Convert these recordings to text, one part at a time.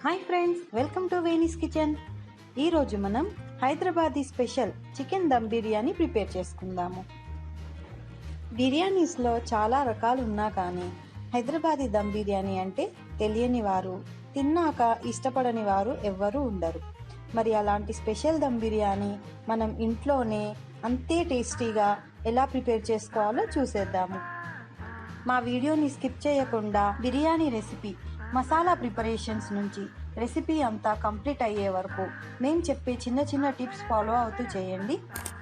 Hi friends, welcome to Veni's kitchen. ఈరోజు మనం Hyderabadi special chicken dum biryani prepare చేసుకుందాము. బిర్యానీస్లో చాలా రకాలు ఉన్నా కానీ హైదరాబాదీ దమ్ బిర్యానీ అంటే తెలియని వారు, తిన్నాక ఇష్టపడని వారు ఎవ్వరూ ఉండరు. మరి అలాంటి స్పెషల్ దమ్ బిర్యానీ మనం ఇంట్లోనే అంతే టేస్టీగా ఎలా ప్రిపేర్ చేసుకోవాలో చూసేద్దాము. మా వీడియోని స్కిప్ చేయకుండా బిర్యానీ రెసిపీ, మసాలా ప్రిపరేషన్స్ నుంచి రెసిపీ అంతా కంప్లీట్ అయ్యే వరకు మేము చెప్పే చిన్న చిన్న టిప్స్ ఫాలో అవుతూ చేయండి.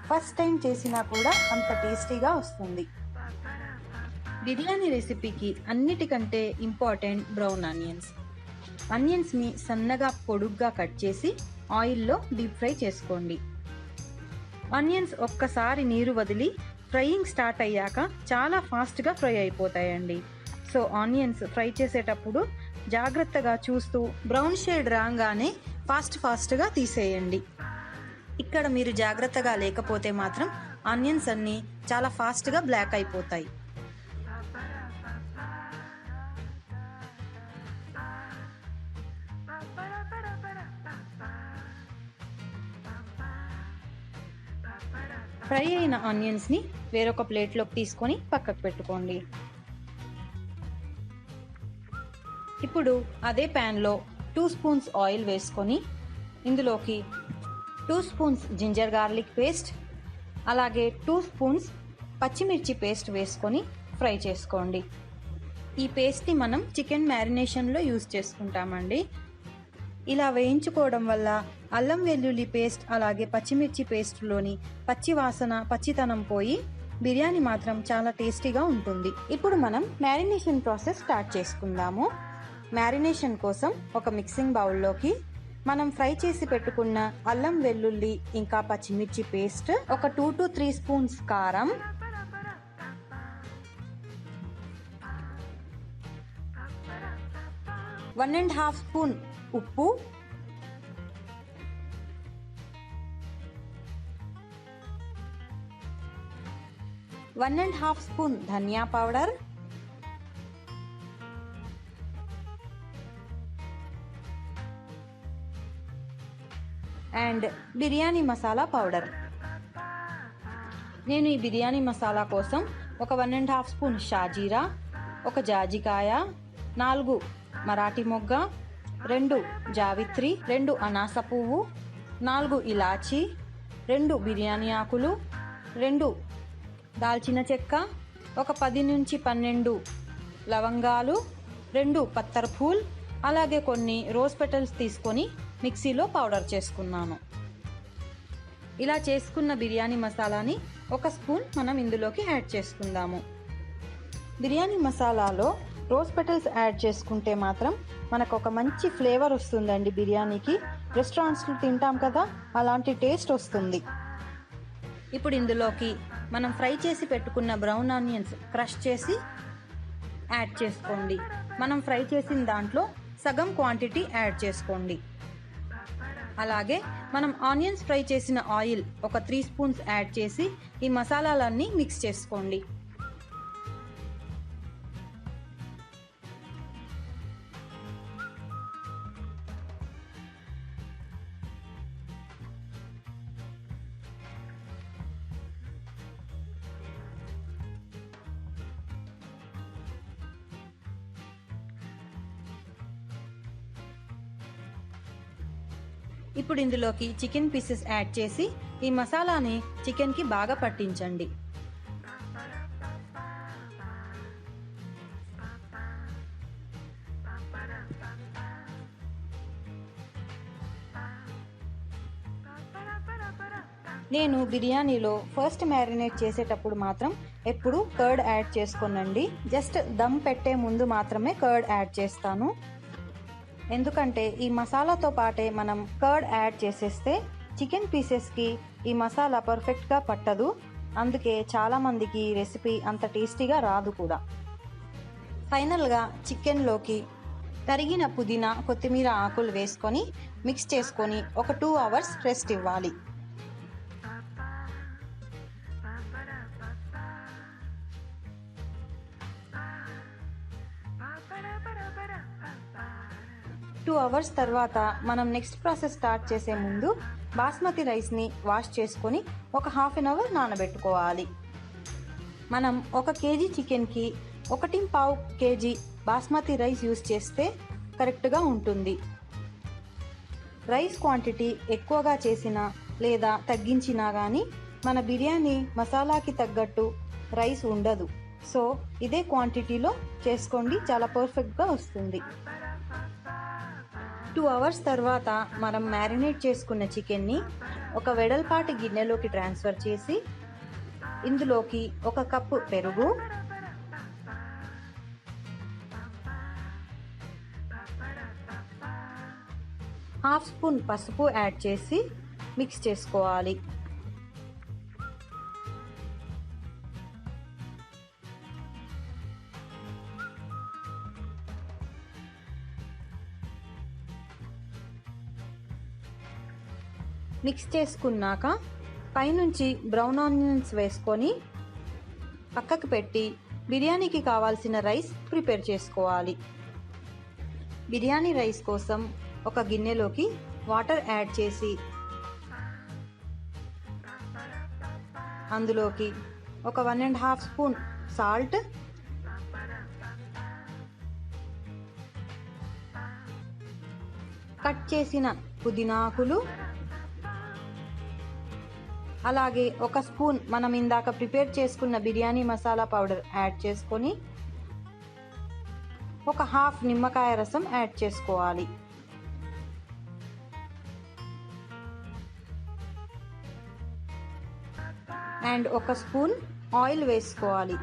ఫస్ట్ టైం చేసినా కూడా అంత టేస్టీగా వస్తుంది. బిర్యానీ రెసిపీకి అన్నిటికంటే ఇంపార్టెంట్ బ్రౌన్ ఆనియన్స్. ఆనియన్స్ని సన్నగా పొడుగ్గా కట్ చేసి ఆయిల్లో డీప్ ఫ్రై చేసుకోండి. ఆనియన్స్ ఒక్కసారి నీరు వదిలి ఫ్రైయింగ్ స్టార్ట్ అయ్యాక చాలా ఫాస్ట్గా ఫ్రై అయిపోతాయండి. సో ఆనియన్స్ ఫ్రై చేసేటప్పుడు జాగ్రత్తగా చూస్తూ బ్రౌన్ షేడ్ రాగానే ఫాస్ట్గా తీసేయండి. ఇక్కడ మీరు జాగ్రత్తగా లేకపోతే మాత్రం ఆనియన్స్ అన్నీ చాలా ఫాస్ట్గా బ్లాక్ అయిపోతాయి. ఫ్రై అయిన ఆనియన్స్ని వేరొక ప్లేట్లోకి తీసుకొని పక్కకు పెట్టుకోండి. ఇప్పుడు అదే ప్యాన్లో 2 స్పూన్స్ ఆయిల్ వేసుకొని ఇందులోకి 2 స్పూన్స్ జింజర్ గార్లిక్ పేస్ట్, అలాగే 2 స్పూన్స్ పచ్చిమిర్చి పేస్ట్ వేసుకొని ఫ్రై చేసుకోండి. ఈ పేస్ట్ని మనం చికెన్ మ్యారినేషన్లో యూజ్ చేసుకుంటామండి. ఇలా వేయించుకోవడం వల్ల అల్లం వెల్లుల్లి పేస్ట్ అలాగే పచ్చిమిర్చి పేస్ట్లోని పచ్చితనం పోయి బిర్యానీ మాత్రం చాలా టేస్టీగా ఉంటుంది. ఇప్పుడు మనం మ్యారినేషన్ ప్రాసెస్ స్టార్ట్ చేసుకుందాము. మ్యారినేషన్ కోసం ఒక మిక్సింగ్ బౌల్లోకి మనం ఫ్రై చేసి పెట్టుకున్న అల్లం వెల్లుల్లి ఇంకా పచ్చిమిర్చి పేస్ట్, ఒక 2 to 3 స్పూన్స్ కారం, వన్ అండ్ హాఫ్ స్పూన్ ఉప్పు, వన్ అండ్ హాఫ్ స్పూన్ ధనియా powder, and biryani masala powder. నేను ఈ బిర్యానీ మసాలా కోసం ఒక 1.5 స్పూన్ షాజీరా, ఒక జాజికాయ, 4 మరాఠీ మొగ్గ, 2 జావిత్రి, 2 అనాస పువ్వు, 4 ఇలాచి, 2 బిర్యానీ ఆకులు, 2 దాల్చిన చెక్క, ఒక 10 నుంచి 12 లవంగాలు, 2 పత్తర్ ఫూల్, అలాగే కొన్ని రోజ్ పెటల్స్ తీసుకొని మిక్సీలో పౌడర్ చేసుకున్నాను. ఇలా చేసుకున్న బిర్యానీ మసాలాని 1 స్పూన్ మనం ఇందులోకి యాడ్ చేసుకుందాము. బిర్యానీ మసాలాలో రోజ్ పెటల్స్ యాడ్ చేసుకుంటే మాత్రం మనకు ఒక మంచి ఫ్లేవర్ వస్తుందండి. బిర్యానీకి రెస్టారెంట్స్లో తింటాం కదా, అలాంటి టేస్ట్ వస్తుంది. ఇప్పుడు ఇందులోకి మనం ఫ్రై చేసి పెట్టుకున్న బ్రౌన్ ఆనియన్స్ క్రష్ చేసి యాడ్ చేసుకోండి. మనం ఫ్రై చేసిన దాంట్లో సగం క్వాంటిటీ యాడ్ చేసుకోండి. అలాగే మనం ఆనియన్స్ ఫ్రై చేసిన ఆయిల్ ఒక 3 స్పూన్స్ యాడ్ చేసి ఈ మసాలాలన్నీ మిక్స్ చేసుకోండి. ఇప్పుడు ఇందులోకి చికెన్ పీసెస్ యాడ్ చేసి ఈ మసాలాని చికెన్కి బాగా పట్టించండి. నేను బిర్యానీలో ఫస్ట్ మ్యారినేట్ చేసేటప్పుడు మాత్రం ఎప్పుడు కర్డ్ యాడ్ చేసుకోనండి. జస్ట్ దమ్ పెట్టే ముందు మాత్రమే కర్డ్ యాడ్ చేస్తాను. ఎందుకంటే ఈ మసాలాతో పాటే మనం కర్డ్ యాడ్ చేసేస్తే చికెన్ పీసెస్కి ఈ మసాలా పర్ఫెక్ట్గా పట్టదు. అందుకే చాలామందికి ఈ రెసిపీ అంత టేస్టీగా రాదు కూడా. ఫైనల్గా చికెన్లోకి తరిగిన పుదీనా, కొత్తిమీర ఆకులు వేసుకొని మిక్స్ చేసుకొని ఒక 2 అవర్స్ రెస్ట్ ఇవ్వాలి. 2 అవర్స్ తర్వాత మనం నెక్స్ట్ ప్రాసెస్ స్టార్ట్ చేసే ముందు బాస్మతి రైస్ని వాష్ చేసుకొని ఒక హాఫ్ అన్ అవర్ నానబెట్టుకోవాలి. మనం 1 కేజీ చికెన్కి 1.5 కేజీ బాస్మతి రైస్ యూస్ చేస్తే కరెక్ట్గా ఉంటుంది. రైస్ క్వాంటిటీ ఎక్కువగా చేసినా లేదా తగ్గించినా కానీ మన బిర్యానీ మసాలాకి తగ్గట్టు రైస్ ఉండదు. సో ఇదే క్వాంటిటీలో చేసుకోండి, చాలా పర్ఫెక్ట్గా వస్తుంది. 2 అవర్స్ తర్వాత మనం మ్యారినేట్ చేసుకున్న చికెన్ని ఒక వెడల్పాటి గిన్నెలోకి ట్రాన్స్ఫర్ చేసి ఇందులోకి 1 కప్పు పెరుగు, హాఫ్ స్పూన్ పసుపు యాడ్ చేసి మిక్స్ చేసుకోవాలి. మిక్స్ చేసుకున్నాక పైనుంచి బ్రౌన్ ఆనియన్స్ వేసుకొని పక్కకు పెట్టి బిర్యానీకి కావాల్సిన రైస్ ప్రిపేర్ చేసుకోవాలి. బిర్యానీ రైస్ కోసం ఒక గిన్నెలోకి వాటర్ యాడ్ చేసి అందులోకి ఒక 1.5 స్పూన్ సాల్ట్, కట్ చేసిన పుదీనాకులు, అలాగే 1 స్పూన్ మనం ఇందాక ప్రిపేర్ చేసుకున్న బిర్యానీ మసాలా పౌడర్ యాడ్ చేసుకొని ఒక హాఫ్ నిమ్మకాయ రసం యాడ్ చేసుకోవాలి. అండ్ 1 స్పూన్ ఆయిల్ వేసుకోవాలి.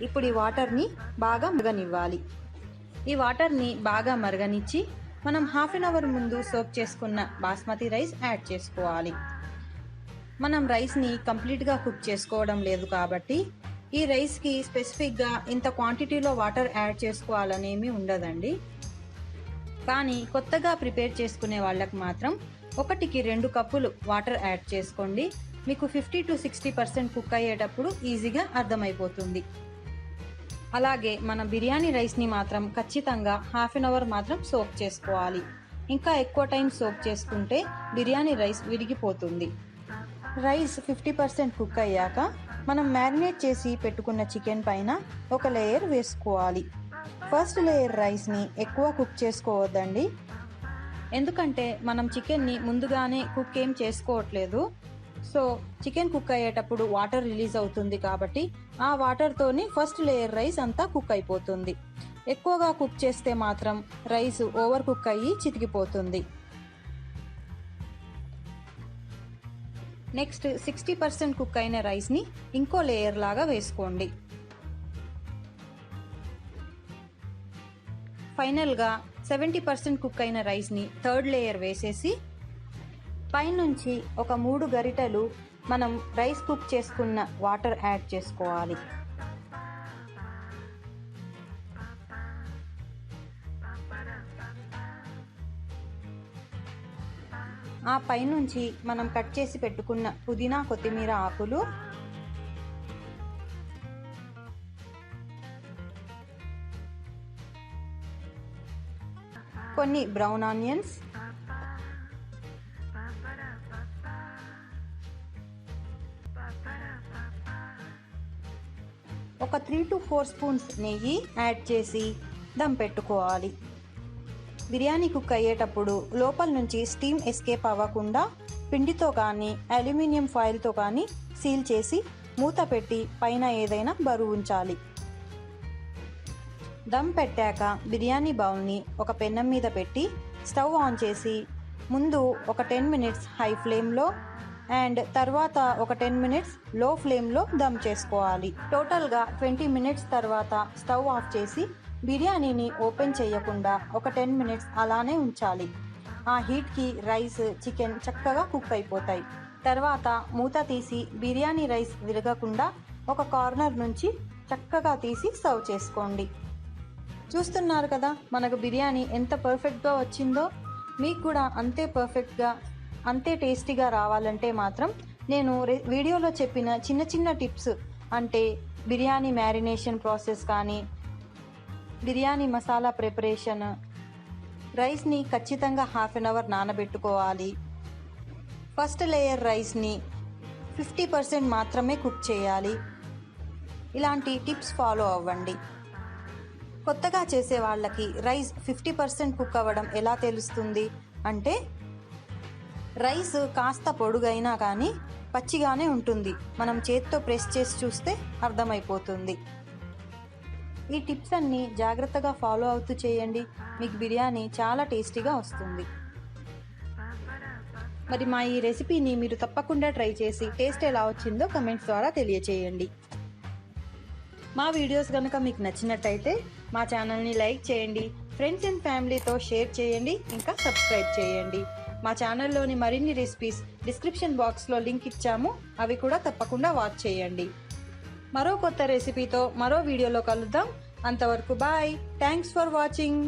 ఇప్పుడు ఈ వాటర్ని బాగా మరగనివ్వాలి. ఈ వాటర్ని బాగా మరగనిచ్చి మనం హాఫ్ అన్ అవర్ ముందు సోక్ చేసుకున్న బాస్మతి రైస్ యాడ్ చేసుకోవాలి. మనం రైస్ని కంప్లీట్గా కుక్ చేసుకోవడం లేదు కాబట్టి ఈ రైస్కి స్పెసిఫిక్గా ఇంత క్వాంటిటీలో వాటర్ యాడ్ చేసుకోవాలనేమి ఉండదండి. కానీ కొత్తగా ప్రిపేర్ చేసుకునే వాళ్ళకి మాత్రం 1కి 2 కప్పులు వాటర్ యాడ్ చేసుకోండి. మీకు 50 to 60% కుక్ అయ్యేటప్పుడు ఈజీగా అర్థమైపోతుంది. అలాగే మన బిర్యానీ రైస్ని మాత్రం ఖచ్చితంగా హాఫ్ అన్ అవర్ మాత్రం సోక్ చేసుకోవాలి. ఇంకా ఎక్కువ టైం సోక్ చేసుకుంటే బిర్యానీ రైస్ విరిగిపోతుంది. రైస్ 50% కుక్ అయ్యాక మనం మ్యారినేట్ చేసి పెట్టుకున్న చికెన్ పైన ఒక లేయర్ వేసుకోవాలి. ఫస్ట్ లేయర్ రైస్ని ఎక్కువ కుక్ చేసుకోవద్దండి, ఎందుకంటే మనం చికెన్ని ముందుగానే కుక్ ఏం చేసుకోవట్లేదు. సో చికెన్ కుక్ అయ్యేటప్పుడు వాటర్ రిలీజ్ అవుతుంది కాబట్టి ఆ వాటర్తోనే ఫస్ట్ లేయర్ రైస్ అంతా కుక్ అయిపోతుంది. ఎక్కువగా కుక్ చేస్తే మాత్రం రైస్ ఓవర్ కుక్ అయ్యి చితికిపోతుంది. నెక్స్ట్ 60% కుక్ అయిన రైస్ని ఇంకో లేయర్ లాగా వేసుకోండి. ఫైనల్గా 70% కుక్ అయిన రైస్ని థర్డ్ లేయర్ వేసేసి పైనుంచి ఒక 3 గరిటెలు మనం రైస్ కుక్ చేసుకున్న వాటర్ యాడ్ చేసుకోవాలి. ఆ పైనుంచి మనం కట్ చేసి పెట్టుకున్న పుదీనా కొత్తిమీర ఆకులు, కొన్ని బ్రౌన్ ఆనియన్స్, ఒక 3 to 4 స్పూన్స్ నెయ్యి యాడ్ చేసి దమ్ పెట్టుకోవాలి. బిర్యానీ కుక్ అయ్యేటప్పుడు లోపల నుంచి స్టీమ్ ఎస్కేప్ అవ్వకుండా పిండితో కానీ అల్యూమినియం ఫాయిల్తో కానీ సీల్ చేసి మూత పెట్టి పైన ఏదైనా బరువు ఉంచాలి. దమ్ పెట్టాక బిర్యానీ బౌల్ని ఒక పెన్నం మీద పెట్టి స్టవ్ ఆన్ చేసి ముందు ఒక 10 మినిట్స్ హై ఫ్లేమ్లో అండ్ తర్వాత ఒక 10 మినిట్స్ లో ఫ్లేమ్లో దమ్ చేసుకోవాలి. టోటల్గా 20 మినిట్స్ తర్వాత స్టవ్ ఆఫ్ చేసి బిర్యానీని ఓపెన్ చేయకుండా ఒక 10 మినిట్స్ అలానే ఉంచాలి. ఆ హీట్కి రైస్, చికెన్ చక్కగా కుక్ అయిపోతాయి. తర్వాత మూత తీసి బిర్యానీ రైస్ విరగకుండా ఒక కార్నర్ నుంచి చక్కగా తీసి సర్వ్ చేసుకోండి. చూస్తున్నారు కదా మనకు బిర్యానీ ఎంత పర్ఫెక్ట్గా వచ్చిందో. మీకు కూడా అంతే పర్ఫెక్ట్గా, అంతే టేస్టీగా రావాలంటే మాత్రం నేను వీడియోలో చెప్పిన చిన్న చిన్న టిప్స్, అంటే బిర్యానీ మ్యారినేషన్ ప్రాసెస్ కానీ, బిర్యానీ మసాలా ప్రిపరేషన్, రైస్ని ఖచ్చితంగా హాఫ్ అన్ అవర్ నానబెట్టుకోవాలి. ఫస్ట్ లేయర్ రైస్ని 50% మాత్రమే కుక్ చేయాలి. ఇలాంటి టిప్స్ ఫాలో అవ్వండి. కొత్తగా చేసే వాళ్ళకి రైస్ 50% కుక్ అవ్వడం ఎలా తెలుస్తుంది అంటే, రైస్ కాస్త పొడుగైనా కానీ పచ్చిగానే ఉంటుంది. మనం చేత్తో ప్రెస్ చేసి చూస్తే అర్థమైపోతుంది. ఈ టిప్స్ అన్నీ జాగ్రత్తగా ఫాలో అవుతూ చేయండి. మీకు బిర్యానీ చాలా టేస్టీగా వస్తుంది. మరి మా ఈ రెసిపీని మీరు తప్పకుండా ట్రై చేసి టేస్ట్ ఎలా వచ్చిందో కమెంట్స్ ద్వారా తెలియచేయండి. మా వీడియోస్ కనుక మీకు నచ్చినట్టయితే మా ఛానల్ని లైక్ చేయండి, ఫ్రెండ్స్ అండ్ ఫ్యామిలీతో షేర్ చేయండి, ఇంకా సబ్స్క్రైబ్ చేయండి. మా ఛానల్లోని మరిన్ని రెసిపీస్ డిస్క్రిప్షన్ బాక్స్లో లింక్ ఇచ్చాము, అవి కూడా తప్పకుండా వాచ్ చేయండి. మరో కొత్త రెసిపీతో మరో వీడియోలో కలుద్దాం. అంతవరకు బాయ్. Thanks for watching.